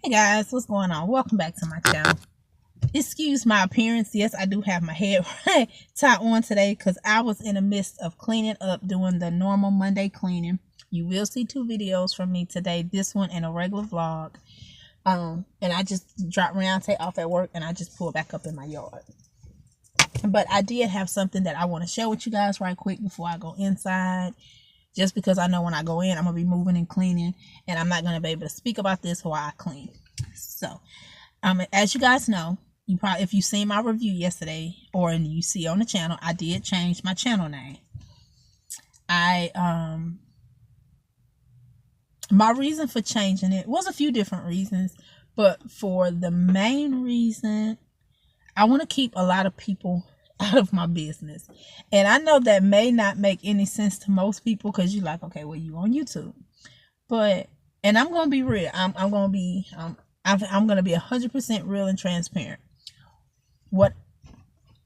Hey guys, what's going on? Welcome back to my channel. Excuse my appearance. Yes, I do have my head tied on today because I was in the midst of cleaning up, doing the normal Monday cleaning. You will see two videos from me today, this one and a regular vlog. And I just dropped Riante off at work and I just pulled back up in my yard. But I did have something that I want to share with you guys right quick before I go inside. Just because I know when I go in, I'm going to be moving and cleaning. And I'm not going to be able to speak about this while I clean. So, as you guys know, if you seen my review yesterday, or you see on the channel, I did change my channel name. My reason for changing it was a few different reasons. But for the main reason, I want to keep a lot of people out of my business. And I know that may not make any sense to most people because you're like, okay, well, you on YouTube. But, and I'm going to be real. I'm going to be 100% real and transparent. What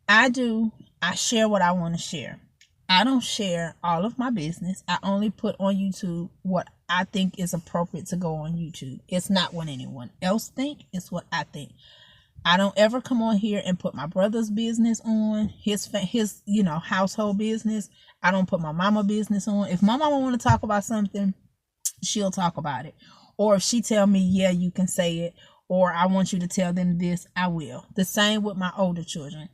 I do, I share what I want to share. I don't share all of my business. I only put on YouTube what I think is appropriate to go on YouTube. It's not what anyone else think. It's what I think. I don't ever come on here and put my brother's business on, his household business. I don't put my mama business on. If my mama want to talk about something, she'll talk about it. Or if she tell me, yeah, you can say it, or I want you to tell them this, I will. The same with my older children.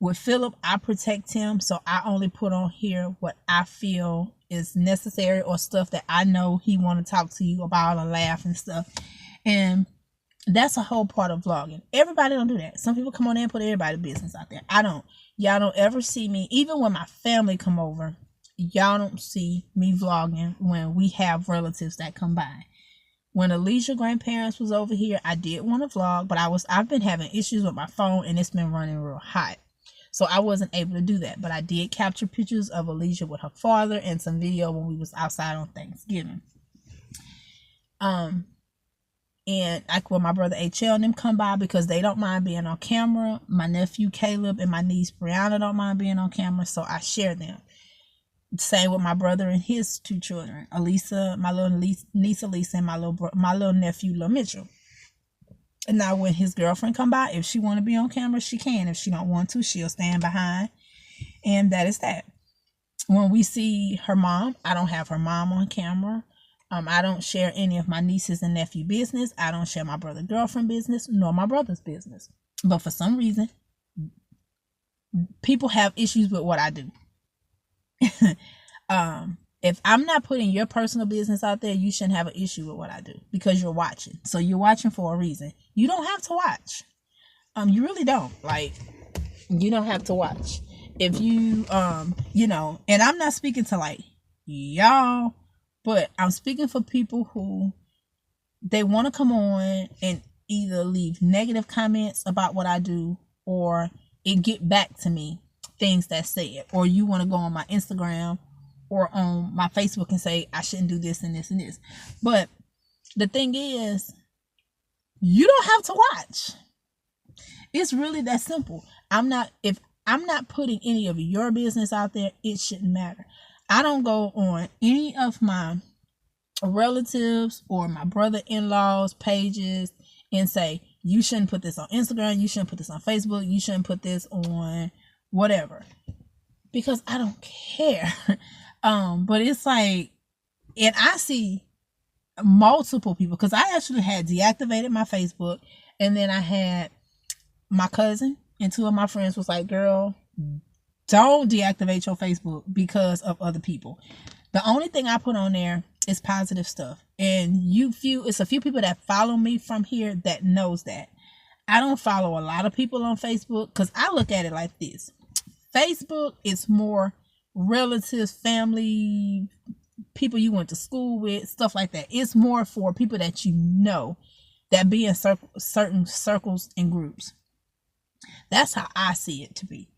With Philip, I protect him, so I only put on here what I feel is necessary or stuff that I know he want to talk to you about or laugh and stuff. And that's a whole part of vlogging. Everybody don't do that. Some people come on there and put everybody's business out there. I don't. Y'all don't ever see me, even when my family come over, y'all don't see me vlogging when we have relatives that come by. When Alicia's grandparents was over here, I did want to vlog, but I've been having issues with my phone and it's been running real hot. So I wasn't able to do that. But I did capture pictures of Alicia with her father and some video when we was outside on Thanksgiving. And when my brother HL and them come by because they don't mind being on camera. My nephew Caleb and my niece Brianna don't mind being on camera, so I share them. Same with my brother and his two children, Elisa, my little niece Elisa, and my little nephew Lil Mitchell. And now when his girlfriend come by, if she want to be on camera, she can. If she don't want to, she'll stand behind. And that is that. When we see her mom, I don't have her mom on camera. I don't share any of my nieces and nephew business. I don't share my brother girlfriend business, nor my brother's business. But for some reason, people have issues with what I do. If I'm not putting your personal business out there, you shouldn't have an issue with what I do because you're watching. So you're watching for a reason. You don't have to watch. You really don't. Like, you don't have to watch. If you, and I'm not speaking to like y'all, but I'm speaking for people who they want to come on and either leave negative comments about what I do or it get back to me, things that said, or you want to go on my Instagram or on my Facebook and say, I shouldn't do this and this and this. But the thing is, you don't have to watch. It's really that simple. If I'm not putting any of your business out there, it shouldn't matter. I don't go on any of my relatives or my brother-in-law's pages and say, you shouldn't put this on Instagram, you shouldn't put this on Facebook, you shouldn't put this on whatever. Because I don't care. But it's like, and I see multiple people, because I actually had deactivated my Facebook, and then I had my cousin and two of my friends was like, girl, don't deactivate your Facebook because of other people. The only thing I put on there is positive stuff. And it's a few people that follow me from here that knows that. I don't follow a lot of people on Facebook because I look at it like this. Facebook is more relatives, family, people you went to school with, stuff like that. It's more for people that you know that be in certain circles and groups. That's how I see it to be.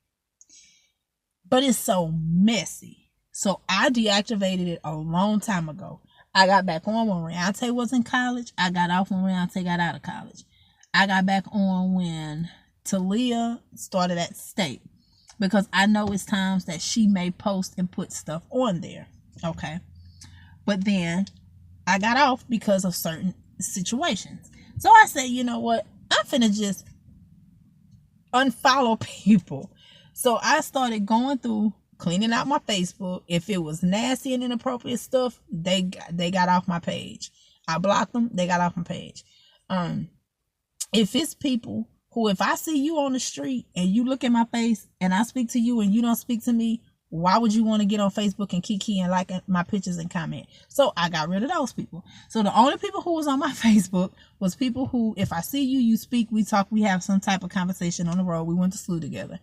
But it's so messy. So I deactivated it a long time ago. I got back on when Riante was in college. I got off when Riante got out of college. I got back on when Talia started at State. Because I know it's times that she may post and put stuff on there. Okay. But then I got off because of certain situations. So I said, you know what? I'm finna just unfollow people. So I started going through, cleaning out my Facebook. If it was nasty and inappropriate stuff, they got off my page. I blocked them. They got off my page. If it's people who, if I see you on the street and you look at my face and I speak to you and you don't speak to me, why would you want to get on Facebook and kiki and like my pictures and comment? So I got rid of those people. So the only people who was on my Facebook was people who, if I see you, you speak, we talk, we have some type of conversation on the road. We went to school together.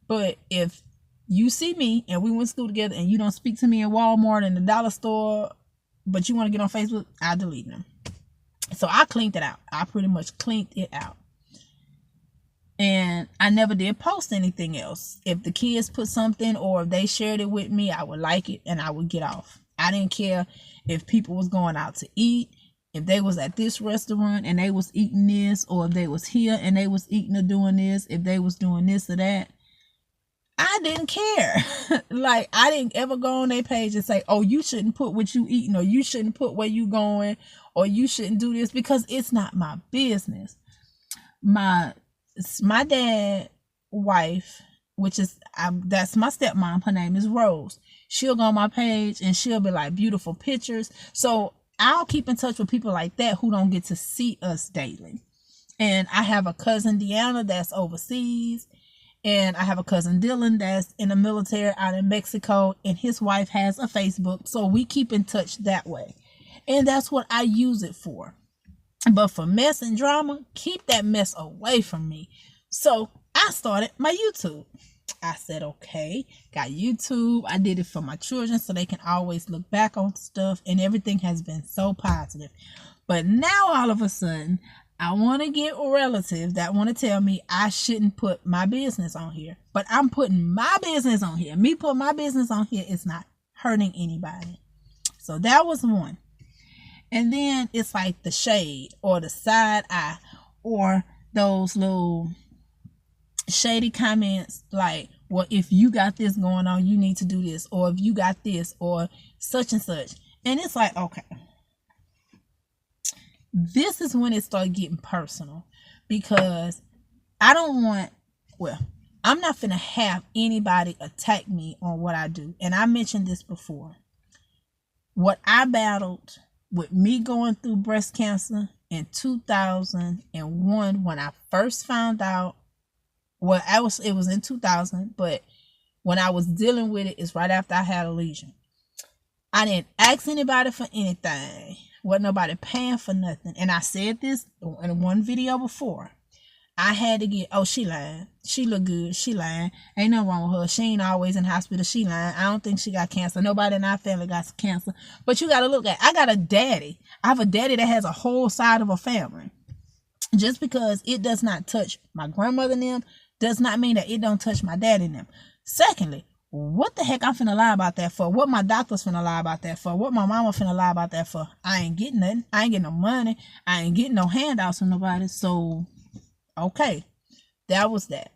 But if you see me and we went to school together and you don't speak to me in Walmart and the dollar store, but you want to get on Facebook, I delete them. So I cleaned it out. I pretty much cleaned it out. And I never did post anything else. If the kids put something or if they shared it with me, I would like it and I would get off. I didn't care if people was going out to eat, if they was at this restaurant and they was eating this, or if they was here and they was eating or doing this, if they was doing this or that. I didn't care. Like, I didn't ever go on their page and say, oh, you shouldn't put what you eating, or you shouldn't put where you going, or you shouldn't do this, because it's not my business. My dad wife, which is that's my stepmom, her name is Rose. She'll go on my page and she'll be like, beautiful pictures. So I'll keep in touch with people like that who don't get to see us daily. And I have a cousin, Deanna, that's overseas, and I have a cousin, Dylan, that's in the military out in Mexico, and his wife has a Facebook, so we keep in touch that way. And that's what I use it for. But for mess and drama, keep that mess away from me. So I started my YouTube. I said, okay, got YouTube. I did it for my children so they can always look back on stuff, and everything has been so positive. But now all of a sudden, I want to get relatives that want to tell me I shouldn't put my business on here. But I'm putting my business on here. Me putting my business on here is not hurting anybody. So that was one. And then it's like the shade or the side eye or those little shady comments like, well, if you got this going on, you need to do this. Or if you got this or such and such. And it's like, okay. This is when it started getting personal, because I don't want, well, I'm not finna have anybody attack me on what I do. And I mentioned this before. What I battled with me going through breast cancer in 2001, when I first found out, well, it was in 2000, but when I was dealing with it, it's right after I had a lesion. I didn't ask anybody for anything. Wasn't nobody paying for nothing. And I said this in one video before. I had to get, oh, she lying. She look good. She lying. Ain't nothing wrong with her. She ain't always in hospital. She lying. I don't think she got cancer. Nobody in our family got cancer. But you got to look at, I got a daddy. I have a daddy that has a whole side of a family. Just because it does not touch my grandmother and them does not mean that it don't touch my daddy and them. Secondly, what the heck I'm finna lie about that for? What my doctor's finna lie about that for? What my mama finna lie about that for? I ain't getting nothing. I ain't getting no money. I ain't getting no handouts from nobody. So, okay. That was that.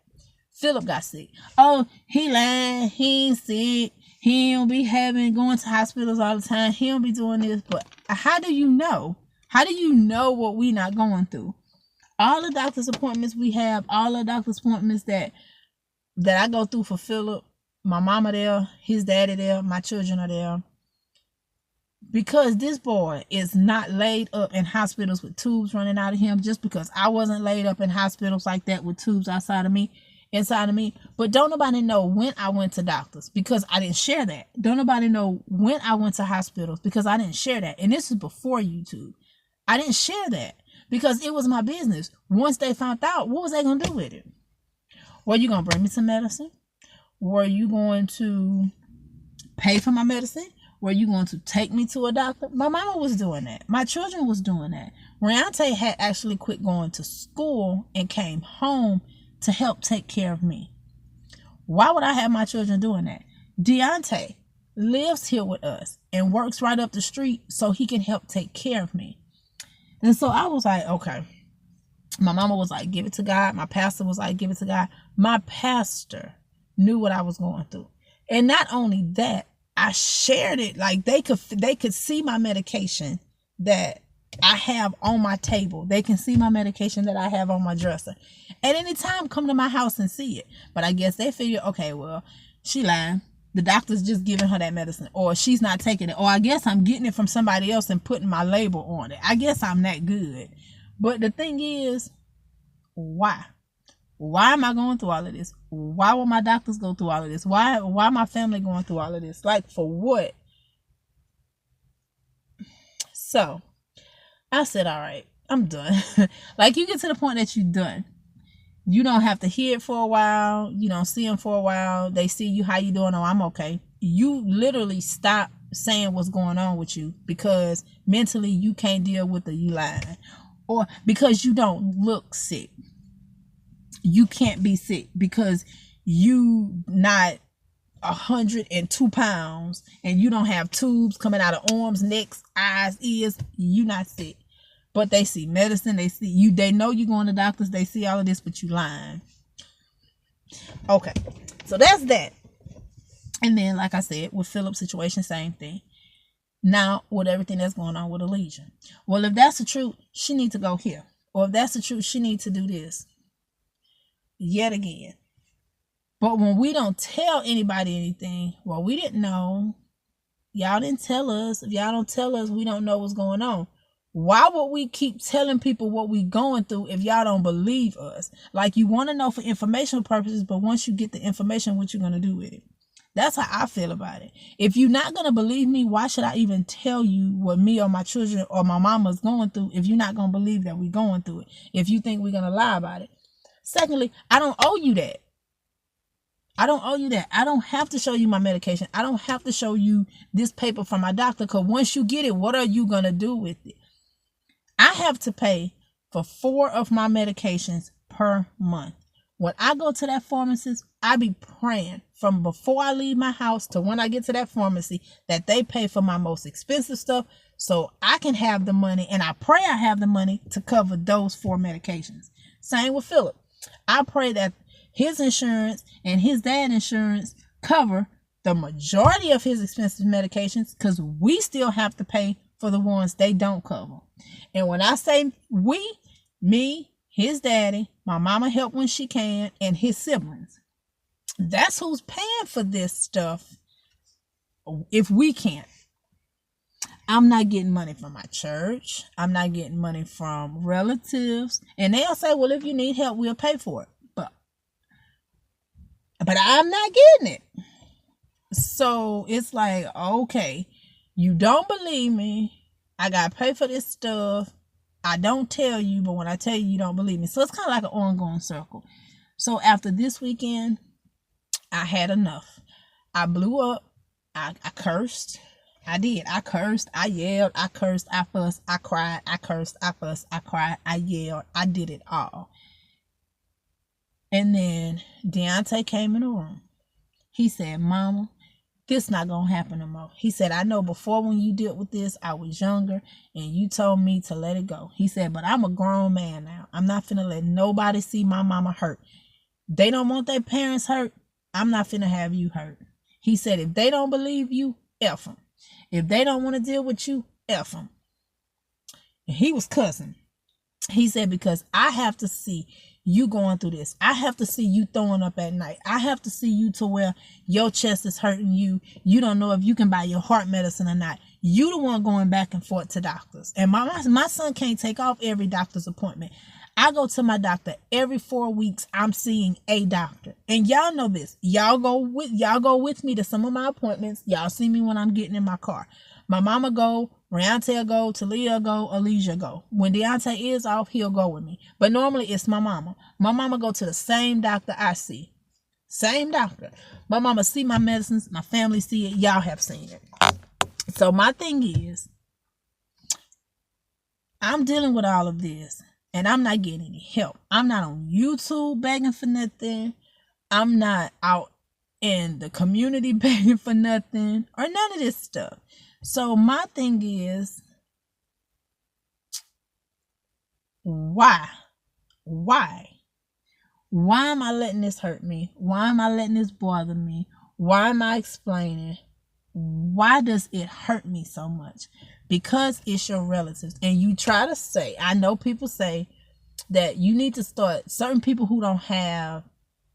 Philip got sick. Oh, he lying. He ain't sick. He don't be going to hospitals all the time. He don't be doing this. But how do you know? How do you know what we not going through? All the doctor's appointments we have, all the doctor's appointments that I go through for Philip, my mama there, his daddy there, my children are there. Because this boy is not laid up in hospitals with tubes running out of him, just because I wasn't laid up in hospitals like that with tubes inside of me. But don't nobody know when I went to doctors, because I didn't share that. Don't nobody know when I went to hospitals, because I didn't share that. And this is before YouTube. I didn't share that because it was my business. Once they found out, what was they going to do with it? Were you going to bring me some medicine? Were you going to pay for my medicine? Were you going to take me to a doctor? My mama was doing that. My children was doing that. Riante had actually quit going to school and came home to help take care of me. Why would I have my children doing that? Deontay lives here with us and works right up the street so he can help take care of me. And so I was like, okay. My mama was like, give it to God. My pastor was like, give it to God. My pastor knew what I was going through. And not only that, I shared it. Like they could see my medication that I have on my table. They can see my medication that I have on my dresser. At any time, come to my house and see it. But I guess they figure, okay, well, she lying. The doctor's just giving her that medicine, or she's not taking it, or I guess I'm getting it from somebody else and putting my label on it. I guess I'm that good. But the thing is, why? Why am I going through all of this? Why will my doctors go through all of this? Why my family going through all of this? Like, for what? So I said, all right, I'm done. Like, you get to the point that you're done. You don't have to hear it for a while. You don't see them for a while. They see you, how you doing? Oh, I'm okay. You literally stop saying what's going on with you because mentally you can't deal with the you lying, or because you don't look sick. You can't be sick because you not 102 pounds and you don't have tubes coming out of arms, necks, eyes, ears. You not sick. But they see medicine, they see you, they know you going to doctors, they see all of this, but you lying. Okay, so that's that. And then, like I said, with Philip's situation, same thing. Now, with everything that's going on with Alicia. Well, if that's the truth, she needs to go here. Or if that's the truth, she needs to do this. Yet again. But when we don't tell anybody anything, well, we didn't know. Y'all didn't tell us. If y'all don't tell us, we don't know what's going on. Why would we keep telling people what we going through if y'all don't believe us? Like, you want to know for informational purposes, but once you get the information, what you going to do with it? That's how I feel about it. If you're not going to believe me, why should I even tell you what me or my children or my mama's going through if you're not going to believe that we're going through it? If you think we're going to lie about it. Secondly, I don't owe you that. I don't owe you that. I don't have to show you my medication. I don't have to show you this paper from my doctor, because once you get it, what are you going to do with it? I have to pay for 4 of my medications per month. When I go to that pharmacist, I be praying from before I leave my house to when I get to that pharmacy that they pay for my most expensive stuff so I can have the money, and I pray I have the money to cover those 4 medications. Same with Philip. I pray that his insurance and his dad's insurance cover the majority of his expensive medications, because we still have to pay for the ones they don't cover. And when I say we, me, his daddy, my mama help when she can, and his siblings. That's who's paying for this stuff if we can't. I'm not getting money from my church. I'm not getting money from relatives. And they'll say, well, if you need help, we'll pay for it. But I'm not getting it. So it's like, okay, you don't believe me. I got to pay for this stuff. I don't tell you, but when I tell you, you don't believe me. So it's kind of like an ongoing circle. So after this weekend, I had enough. I blew up. I cursed. I did. I cursed. I yelled. I cursed. I fussed. I cried. I cursed. I fussed. I cried. I yelled. I did it all. And then Deontay came in the room. He said, Mama, this not going to happen no more. He said, I know before when you dealt with this, I was younger and you told me to let it go. He said, but I'm a grown man now. I'm not finna let nobody see my mama hurt. They don't want their parents hurt. I'm not finna have you hurt. He said, if they don't believe you, F them. If they don't want to deal with you, F them. And he was cussing. He said, because I have to see you going through this. I have to see you throwing up at night. I have to see you to where your chest is hurting you. You don't know if you can buy your heart medicine or not. You the one going back and forth to doctors. And my son can't take off every doctor's appointment. I go to my doctor every 4 weeks. I'm seeing a doctor. And y'all know this. Y'all go with me to some of my appointments. Y'all see me when I'm getting in my car. My mama go, Riantel go, Talia go, Alicia go. When Deontay is off, he'll go with me. But normally it's my mama. My mama go to the same doctor I see. Same doctor. My mama see my medicines. My family see it. Y'all have seen it. So my thing is, I'm dealing with all of this. And I'm not getting any help. I'm not on YouTube begging for nothing. I'm not out in the community begging for nothing. Or none of this stuff. So my thing is, why? Why am I letting this hurt me? Why am I letting this bother me? Why am I explaining? Why does it hurt me so much? because it's your relatives. And you try to say, I know people say that you need to start, certain people who don't have,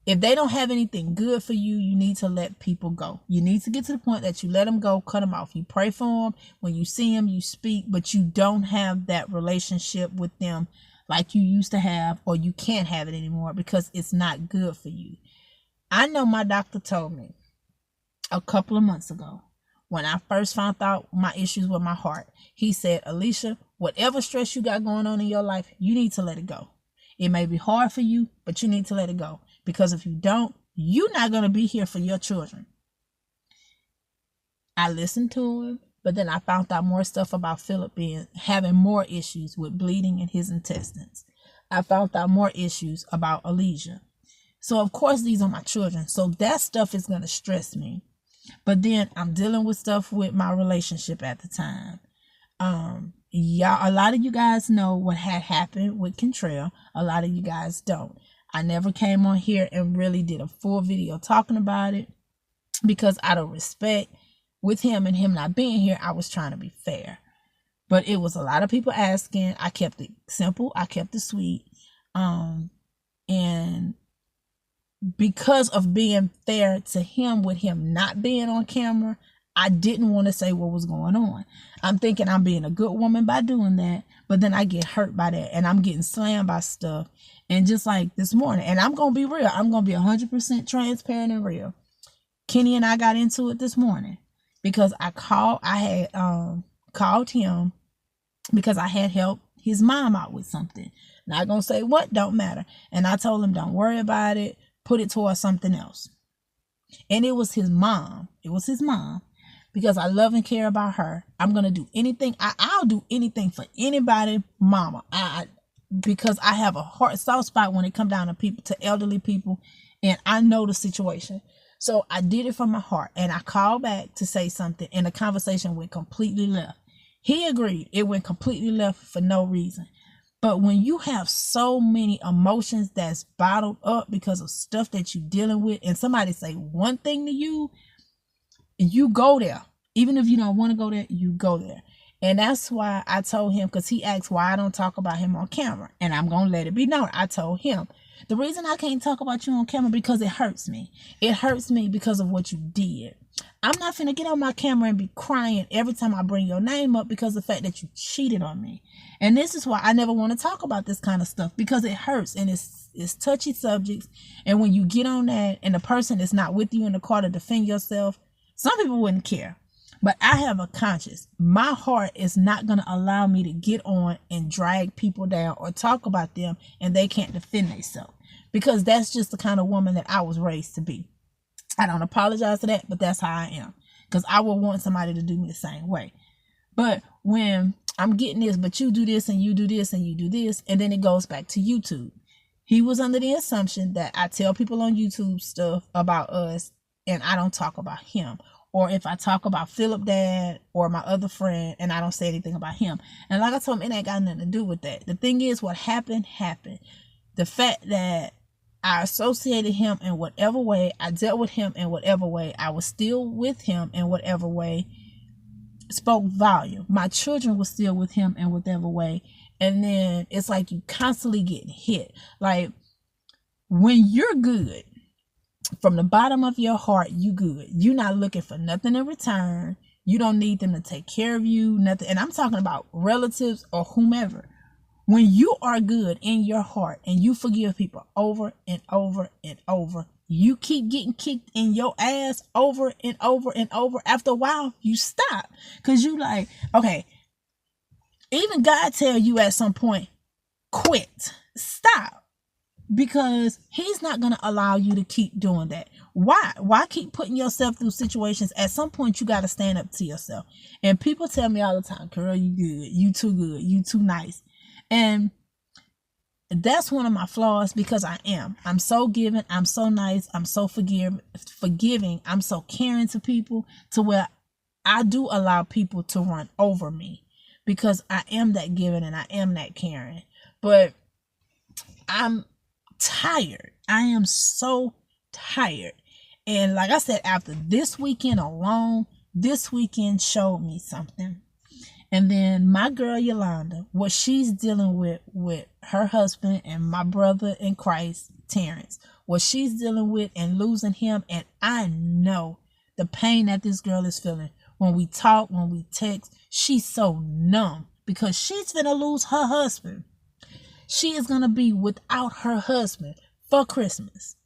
if they don't have anything good for you, you need to let people go. You need to get to the point that you let them go, cut them off. You pray for them. When you see them, you speak, but you don't have that relationship with them like you used to have, or you can't have it anymore because it's not good for you. I know my doctor told me a couple of months ago, when I first found out my issues with my heart, he said, Alicia, whatever stress you got going on in your life, you need to let it go. It may be hard for you, but you need to let it go. Because if you don't, you're not going to be here for your children. I listened to him, but then I found out more stuff about Philip having more issues with bleeding in his intestines. I found out more issues about Alicia. So of course, these are my children. So that stuff is going to stress me. But then I'm dealing with stuff with my relationship at the time. A lot of you guys know what had happened with Kentrell. A lot of you guys don't. I never came on here and really did a full video talking about it because out of respect with him and him not being here, I was trying to be fair. But it was a lot of people asking. I kept it simple. I kept it sweet. And because of being fair to him with him not being on camera, I didn't want to say what was going on. I'm thinking I'm being a good woman by doing that, but then I get hurt by that and I'm getting slammed by stuff. And just like this morning, and I'm going to be real, I'm going to be 100% transparent and real. Kenny and I got into it this morning because I had called him because I had helped his mom out with something. Not going to say what, don't matter. And I told him, don't worry about it, put it towards something else. And it was his mom. It was his mom. Because I love and care about her. I'm going to do anything. I'll do anything for anybody, mama. Because I have a soft spot when it comes down to people, to elderly people. And I know the situation. So I did it from my heart. And I called back to say something. And the conversation went completely left. He agreed. It went completely left for no reason. But when you have so many emotions that's bottled up because of stuff that you're dealing with, and somebody say one thing to you, you go there. Even if you don't want to go there, you go there. And that's why I told him, because he asked why I don't talk about him on camera. And I'm going to let it be known. I told him, the reason I can't talk about you on camera because it hurts me. It hurts me because of what you did. I'm not finna get on my camera and be crying every time I bring your name up because of the fact that you cheated on me. And this is why I never want to talk about this kind of stuff, because it hurts and it's touchy subjects. And when you get on that and the person is not with you in the car to defend yourself, some people wouldn't care. But I have a conscience. My heart is not going to allow me to get on and drag people down or talk about them and they can't defend themselves. Because that's just the kind of woman that I was raised to be. I don't apologize for that, but that's how I am. Because I would want somebody to do me the same way. But when I'm getting this, but you do this and you do this and you do this, and then it goes back to YouTube. He was under the assumption that I tell people on YouTube stuff about us and I don't talk about him. Or if I talk about Philip dad or my other friend and I don't say anything about him. And like I told him, it ain't got nothing to do with that. The thing is, what happened. The fact that I associated him in whatever way, I dealt with him in whatever way, I was still with him in whatever way, spoke volume. My children were still with him in whatever way. And then it's like you constantly getting hit. Like when you're good, from the bottom of your heart, you good. You're not looking for nothing in return. You don't need them to take care of you, nothing. And I'm talking about relatives or whomever. When you are good in your heart and you forgive people over and over and over, you keep getting kicked in your ass over and over and over. After a while, you stop. Because you like, okay, even God tell you at some point, quit, stop. Because he's not going to allow you to keep doing that. Why keep putting yourself through situations? At some point, you got to stand up to yourself. And people tell me all the time, girl, you good. You too good. You too nice. And that's one of my flaws, because I am. I'm so giving. I'm so nice. I'm so forgiving. I'm so caring to people, to where I do allow people to run over me, because I am that giving and I am that caring. But I'm tired. I am so tired. And like I said, after this weekend alone, this weekend showed me something. And then my girl Yolanda, what she's dealing with her husband and my brother in Christ, Terrence, what she's dealing with and losing him. And I know the pain that this girl is feeling. When we talk, when we text, she's so numb because she's gonna lose her husband. She is gonna be without her husband for Christmas.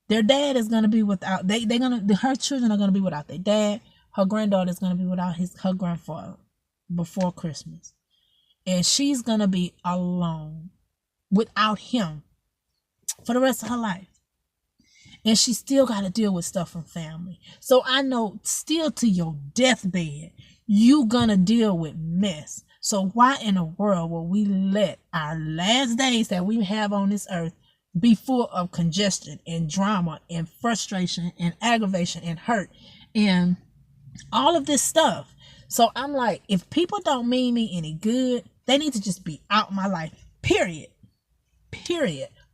Their dad is gonna be without. Her children are gonna be without their dad. Her granddaughter is gonna be without her grandfather before Christmas, and she's gonna be alone without him for the rest of her life. And she still got to deal with stuff from family. So I know still to your deathbed, you gonna deal with mess. So why in the world will we let our last days that we have on this earth be full of congestion and drama and frustration and aggravation and hurt and all of this stuff? So I'm like, if people don't mean me any good, they need to just be out my life. Period.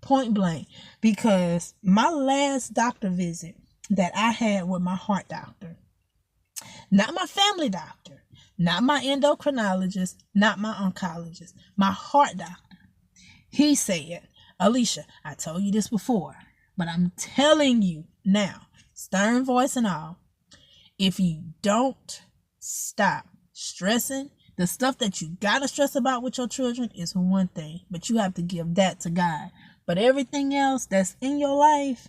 Point blank. Because my last doctor visit that I had with my heart doctor, not my family doctor, not my endocrinologist, not my oncologist, my heart doctor, he said, Alicia, I told you this before, but I'm telling you now, stern voice and all, if you don't stop stressing, the stuff that you gotta stress about with your children is one thing, but you have to give that to God. But everything else that's in your life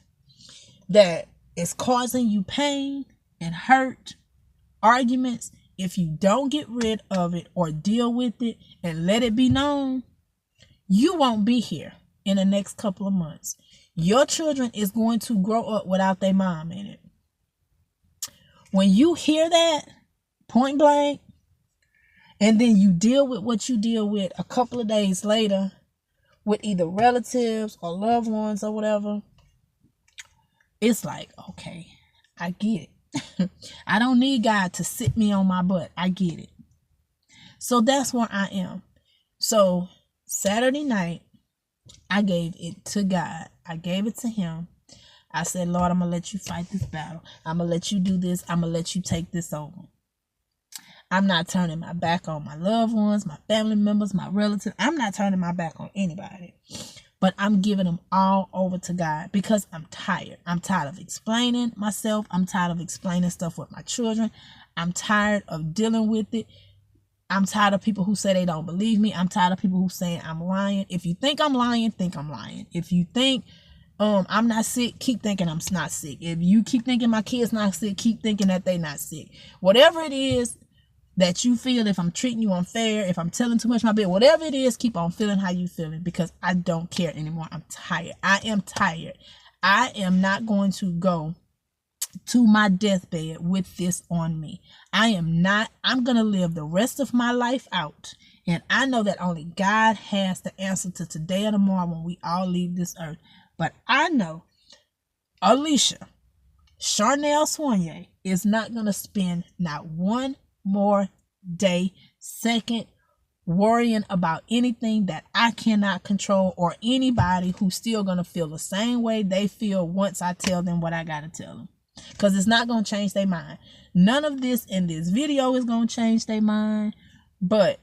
that is causing you pain and hurt, arguments, if you don't get rid of it or deal with it and let it be known, you won't be here in the next couple of months. Your children is going to grow up without their mom in it. When you hear that, point blank, and then you deal with what you deal with a couple of days later, with either relatives or loved ones or whatever, it's like, okay, I get it. I don't need God to sit me on my butt. I get it. So that's where I am. So Saturday night, I gave it to God. I gave it to him. I said, Lord, I'm going to let you fight this battle. I'm going to let you do this. I'm going to let you take this over. I'm not turning my back on my loved ones, my family members, my relatives. I'm not turning my back on anybody. But I'm giving them all over to God because I'm tired. I'm tired of explaining myself. I'm tired of explaining stuff with my children. I'm tired of dealing with it. I'm tired of people who say they don't believe me. I'm tired of people who saying I'm lying. If you think I'm lying, think I'm lying. If you think I'm not sick, keep thinking I'm not sick. If you keep thinking my kid's not sick, keep thinking that they not sick. Whatever it is that you feel, if I'm treating you unfair, if I'm telling too much my bed, whatever it is, keep on feeling how you feeling because I don't care anymore. I'm tired. I am tired. I am not going to go to my deathbed with this on me. I'm going to live the rest of my life out. And I know that only God has the answer to today or tomorrow when we all leave this earth. But I know Alicia Charnel Soigné is not going to spend not one more day, second, worrying about anything that I cannot control or anybody who's still going to feel the same way they feel once I tell them what I got to tell them. Because it's not going to change their mind. None of this in this video is going to change their mind, but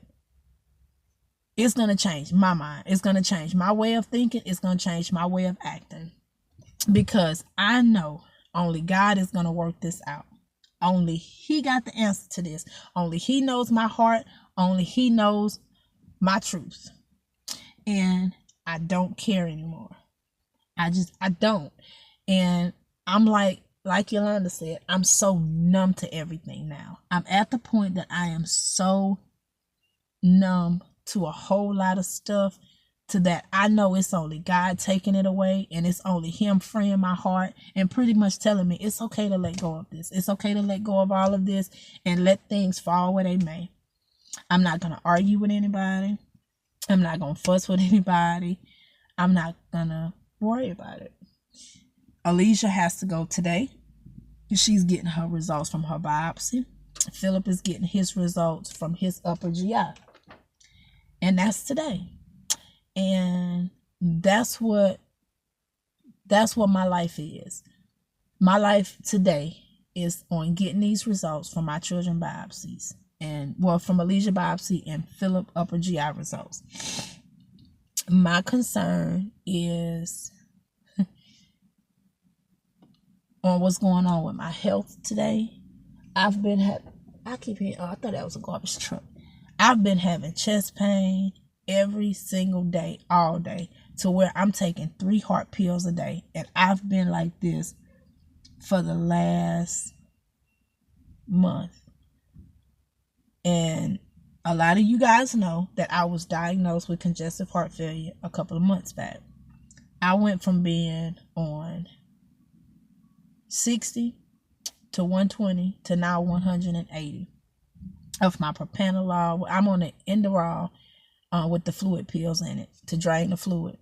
it's going to change my mind. It's going to change my way of thinking. It's going to change my way of acting. Because I know only God is going to work this out. Only he got the answer to this. Only he knows my heart. Only he knows my truth. And I don't care anymore. I don't. And I'm like Yolanda said, I'm so numb to everything now. I'm at the point that I am so numb to a whole lot of stuff to that I know it's only God taking it away and it's only him freeing my heart and pretty much telling me it's okay to let go of this. It's okay to let go of all of this and let things fall where they may. I'm not going to argue with anybody. I'm not going to fuss with anybody. I'm not going to worry about it. Alicia has to go today. She's getting her results from her biopsy. Philip is getting his results from his upper GI. And that's today. And that's what my life is. My life today is on getting these results from my children biopsies. and from a lesion biopsy and Philip upper GI results. My concern is on what's going on with my health today. I keep hearing, I thought that was a garbage truck. I've been having chest pain every single day, all day, to where I'm taking 3 heart pills a day. And I've been like this for the last month. And a lot of you guys know that I was diagnosed with congestive heart failure a couple of months back. I went from being on 60 to 120 to now 180 of my propranolol. I'm on the Enderol with the fluid pills in it to drain the fluid.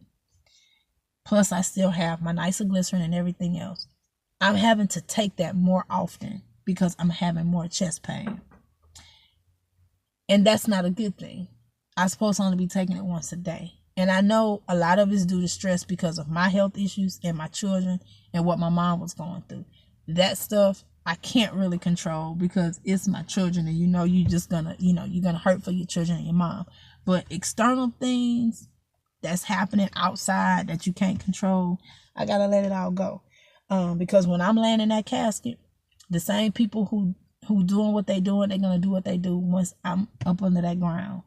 Plus, I still have my nitroglycerin and everything else. I'm having to take that more often because I'm having more chest pain. And that's not a good thing. I'm supposed to only be taking it once a day. And I know a lot of it's due to stress because of my health issues and my children and what my mom was going through. That stuff I can't really control because it's my children, and you're just gonna, you're gonna hurt for your children and your mom. But external things that's happening outside that you can't control, I gotta let it all go. Because when I'm laying in that casket, the same people who doing what they doing, they're gonna do what they do once I'm up under that ground.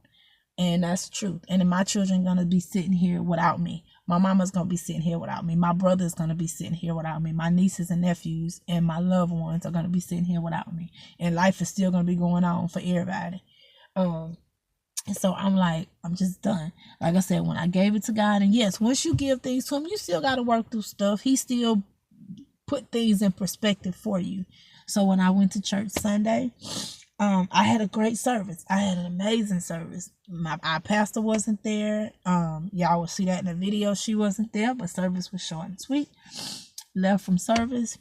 And that's the truth. And then my children are gonna be sitting here without me. My mama's gonna be sitting here without me. My brother's gonna be sitting here without me. My nieces and nephews and my loved ones are gonna be sitting here without me. And life is still gonna be going on for everybody. And so I'm just done. Like I said, when I gave it to God, and yes, once you give things to him, you still gotta work through stuff. He still put things in perspective for you. So when I went to church Sunday, I had a great service. I had an amazing service. Our pastor wasn't there. Y'all will see that in the video. She wasn't there, but service was short and sweet. Left from service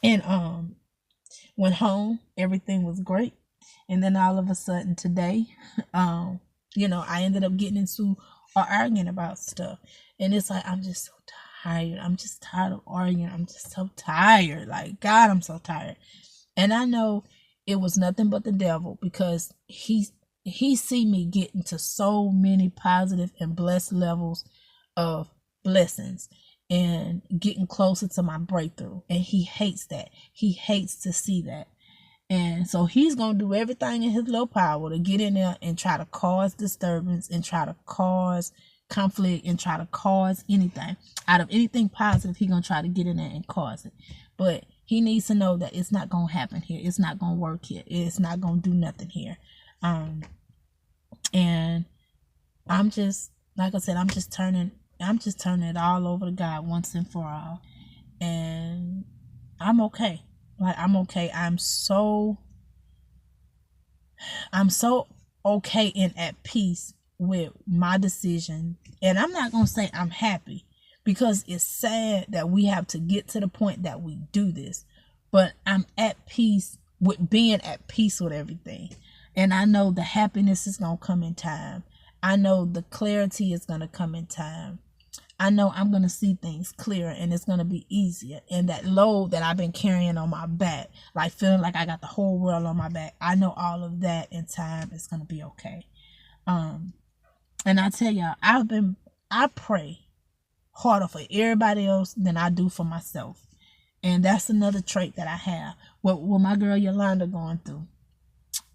and went home. Everything was great. And then all of a sudden today, I ended up getting into or arguing about stuff. And it's like, I'm just so tired. I'm just tired of arguing. I'm just so tired. Like, God, I'm so tired. And I know it was nothing but the devil, because he see me getting to so many positive and blessed levels of blessings and getting closer to my breakthrough. And he hates that. He hates to see that. And so he's going to do everything in his little power to get in there and try to cause disturbance and try to cause conflict and try to cause anything. Out of anything positive, he's going to try to get in there and cause it. But he needs to know that it's not going to happen here. It's not going to work here. It's not going to do nothing here. And I'm just, like I said, I'm just turning it all over to God once and for all. And I'm okay. Like, I'm okay. I'm so okay and at peace with my decision. And I'm not going to say I'm happy, because it's sad that we have to get to the point that we do this. But I'm at peace with being at peace with everything. And I know the happiness is going to come in time. I know the clarity is going to come in time. I know I'm going to see things clearer, and it's going to be easier. And that load that I've been carrying on my back, like feeling like I got the whole world on my back, I know all of that in time is going to be okay. And I tell y'all, I pray harder for everybody else than I do for myself. And that's another trait that I have. What my girl Yolanda going through,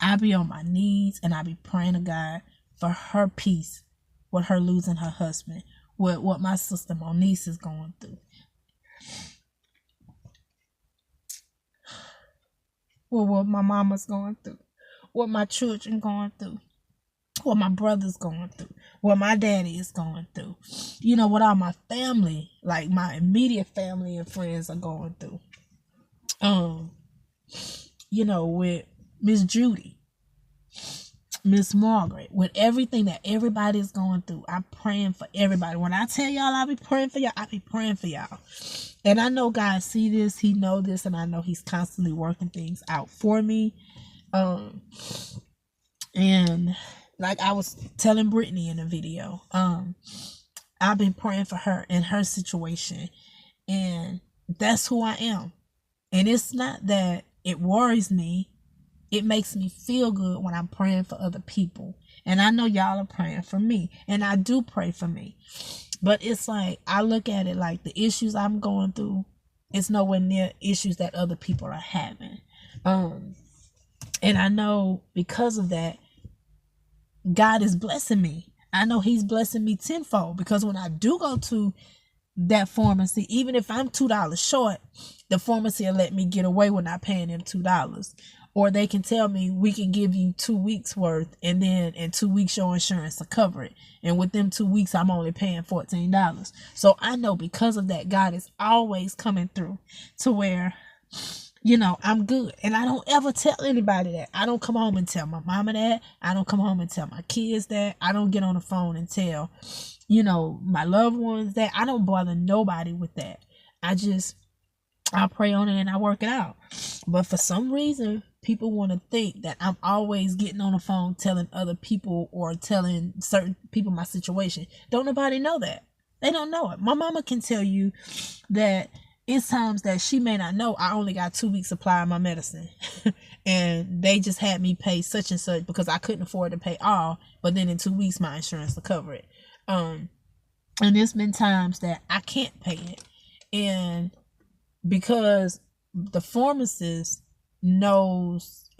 I be on my knees and I be praying to God for her peace with her losing her husband, with what my sister Moniece is going through, with what my mama's going through, what my children going through, what my brother's going through, what my daddy is going through, what all my family, like my immediate family and friends are going through. With Miss Judy, Miss Margaret, with everything that everybody is going through, I'm praying for everybody. When I tell y'all I be praying for y'all, I be praying for y'all. And I know God see this, he know this, and I know he's constantly working things out for me. And like I was telling Brittany in the video, I've been praying for her and her situation, and that's who I am. And it's not that it worries me It makes me feel good when I'm praying for other people. And I know y'all are praying for me. And I do pray for me. But it's like, I look at it like the issues I'm going through, it's nowhere near issues that other people are having. And I know because of that, God is blessing me. I know he's blessing me tenfold, because when I do go to that pharmacy, even if I'm $2 short, the pharmacy will let me get away with not paying them $2. Or they can tell me, we can give you 2 weeks worth, and then in 2 weeks your insurance will cover it. And with them 2 weeks, I'm only paying $14. So I know because of that, God is always coming through to where, I'm good. And I don't ever tell anybody that. I don't come home and tell my mama that. I don't come home and tell my kids that. I don't get on the phone and tell, my loved ones that. I don't bother nobody with that. I pray on it and I work it out. But for some reason, people want to think that I'm always getting on the phone telling other people or telling certain people my situation. Don't nobody know that. They don't know it. My mama can tell you that it's times that she may not know I only got 2 weeks supply of my medicine. And they just had me pay such and such because I couldn't afford to pay all. But then in 2 weeks, my insurance will cover it. And there's been times that I can't pay it. And because the pharmacist knows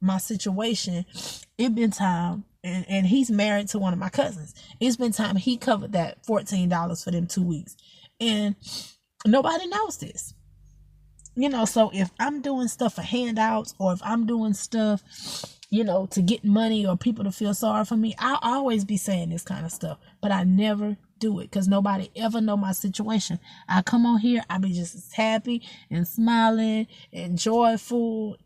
my situation, it been time, and he's married to one of my cousins. It's been time he covered that $14 for them 2 weeks. And nobody knows this. So if I'm doing stuff for handouts, or if I'm doing stuff, to get money or people to feel sorry for me, I'll always be saying this kind of stuff. But I never do it because nobody ever know my situation. I come on here, I be just as happy and smiling and joyful,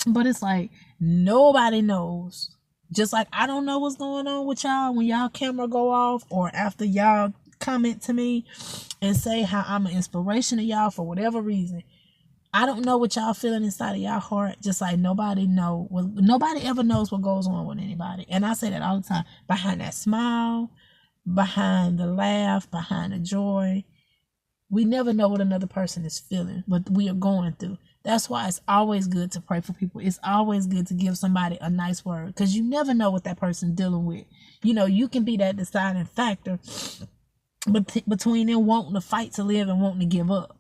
but it's like nobody knows. Just like I don't know what's going on with y'all when y'all camera go off, or after y'all comment to me and say how I'm an inspiration to y'all for whatever reason. I don't know what y'all feeling inside of y'all heart, just like nobody ever knows what goes on with anybody. And I say that all the time. Behind that smile, behind the laugh, behind the joy, we never know what another person is feeling, what we are going through. That's why it's always good to pray for people. It's always good to give somebody a nice word, because you never know what that person's dealing with. You can be that deciding factor between them wanting to fight to live and wanting to give up.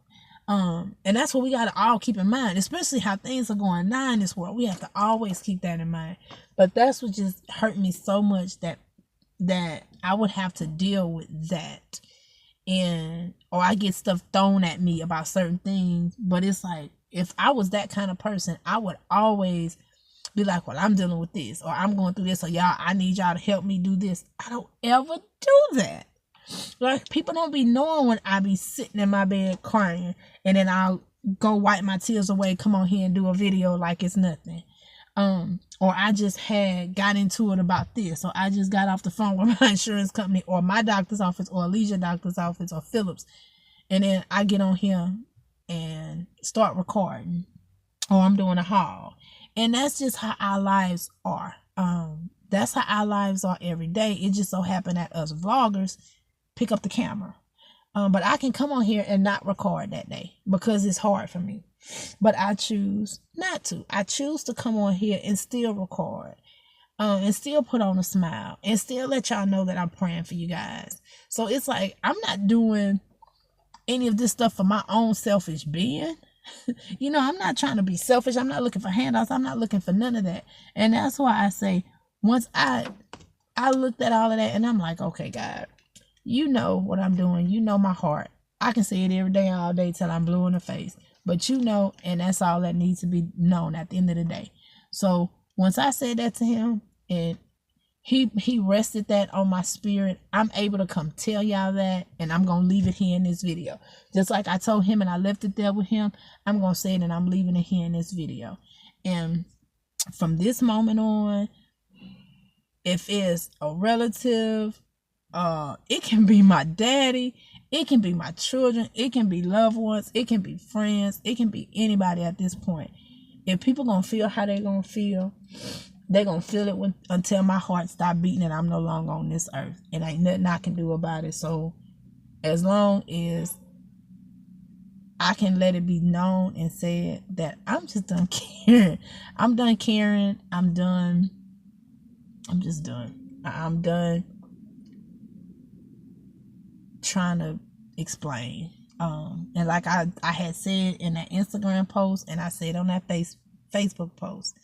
And that's what we got to all keep in mind, especially how things are going now in this world. We have to always keep that in mind. But that's what just hurt me so much, that I would have to deal with that. Or I get stuff thrown at me about certain things. But it's like, if I was that kind of person, I would always be like, well, I'm dealing with this, or I'm going through this, or y'all, I need y'all to help me do this. I don't ever do that. Like, people don't be knowing when I be sitting in my bed crying, and then I'll go wipe my tears away, come on here and do a video like it's nothing. Or I just got into it about this, or I just got off the phone with my insurance company, or my doctor's office, or Alesia doctor's office, or Phillips, and then I get on here and start recording, or I'm doing a haul. And that's just how our lives are. That's how our lives are every day. It just so happened that us vloggers pick up the camera. But I can come on here and not record that day because it's hard for me. But I choose not to. I choose to come on here and still record. And still put on a smile. And still let y'all know that I'm praying for you guys. So it's like, I'm not doing any of this stuff for my own selfish being. I'm not trying to be selfish. I'm not looking for handouts. I'm not looking for none of that. And that's why I say, once I looked at all of that, and I'm like, okay, God, you know what I'm doing. You know my heart. I can say it every day, all day, till I'm blue in the face. But and that's all that needs to be known at the end of the day. So once I said that to him, and he rested that on my spirit, I'm able to come tell y'all that, and I'm going to leave it here in this video. Just like I told him and I left it there with him, I'm going to say it and I'm leaving it here in this video. And from this moment on, if it's a relative, it can be my daddy, it can be my children, it can be loved ones, it can be friends, it can be anybody at this point. If people gonna feel how they gonna feel, they gonna feel it until my heart stop beating and I'm no longer on this earth, and ain't nothing I can do about it. So as long as I can let it be known and said that I'm just done caring. I'm done caring. I'm done. I'm just done. I'm done trying to explain. And like I had said in that Instagram post, and I said on that Facebook post,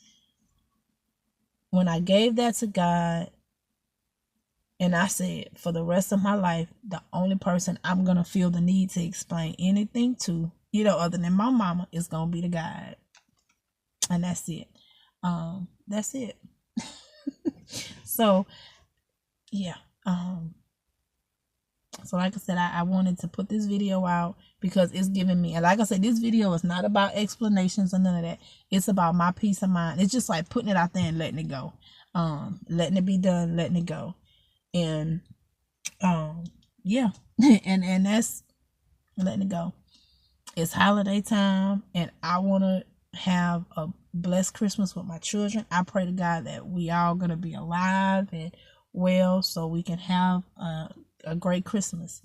when I gave that to God, and I said for the rest of my life, the only person I'm gonna feel the need to explain anything to, other than my mama, is gonna be the God, and that's it. That's it. So yeah. So like I said, I wanted to put this video out because it's giving me, and like I said, this video is not about explanations or none of that. It's about my peace of mind. It's just like putting it out there and letting it go. Letting it be done, letting it go. And yeah. and that's letting it go. It's holiday time, and I want to have a blessed Christmas with my children. I pray to God that we all gonna be alive and well, so we can have a great Christmas,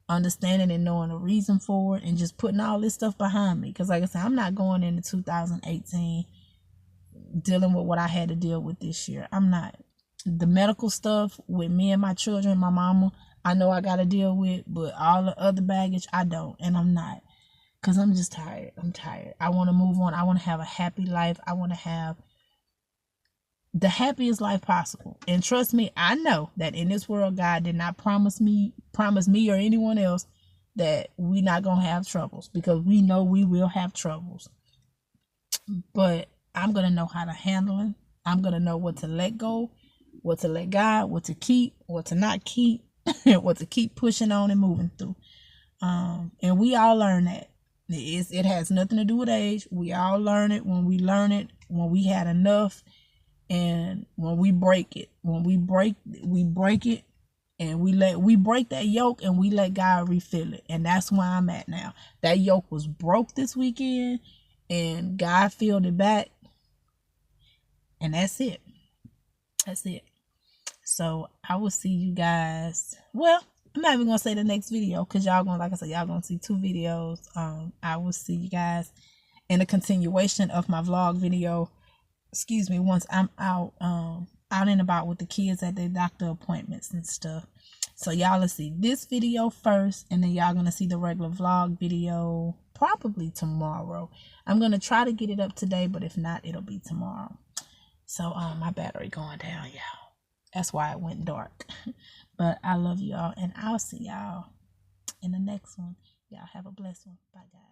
understanding and knowing the reason for it, and just putting all this stuff behind me. Because like I said, I'm not going into 2018 dealing with what I had to deal with this year. I'm not. The medical stuff with me and my children, my mama, I know I got to deal with, but all the other baggage, I don't, and I'm not. Because I'm just tired. I'm tired. I want to move on. I want to have a happy life. I want to have the happiest life possible. And trust me, I know that in this world, God did not promise me or anyone else that we not going to have troubles, because we know we will have troubles. But I'm going to know how to handle them. I'm going to know what to let go, what to let God, what to keep, what to not keep, what to keep pushing on and moving through. And we all learn that. It has nothing to do with age. We all learn it when we had enough. And when we break it, we break it, and we break that yoke, and we let God refill it. And that's where I'm at now. That yoke was broke this weekend, and God filled it back. And that's it. That's it. So I will see you guys. Well, I'm not even gonna say the next video, because y'all gonna, like I said, y'all gonna see 2 videos. I will see you guys in a continuation of my vlog video. Once I'm out and about with the kids at their doctor appointments and stuff. So y'all will see this video first, and then y'all gonna see the regular vlog video probably tomorrow. I'm gonna try to get it up today, but if not, it'll be tomorrow. So my battery going down, y'all. That's why it went dark. But I love y'all, and I'll see y'all in the next one. Y'all have a blessed one. Bye, guys.